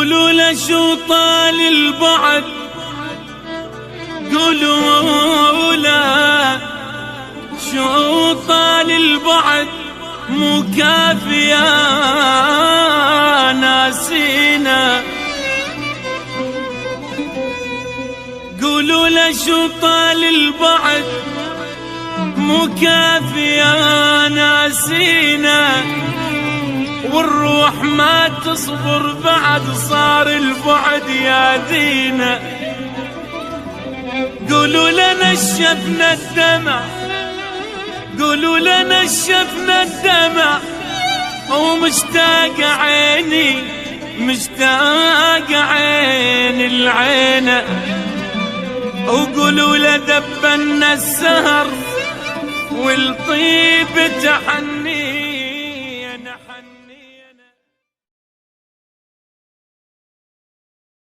قولوا له شو طال البعد، قولوا له شو طال البعد، مو كافية ناسينا. قولوا له شو طال البعد، مو كافية ناسينا، والروح ما تصبر بعد صار البعد ياذينا. قولوا لنا نشفنا الدمع، قولوا لنا نشفنا الدمع، ومشتاق عيني مشتاق عين العين. وقولوا له دبنا السهر والطيب تحني.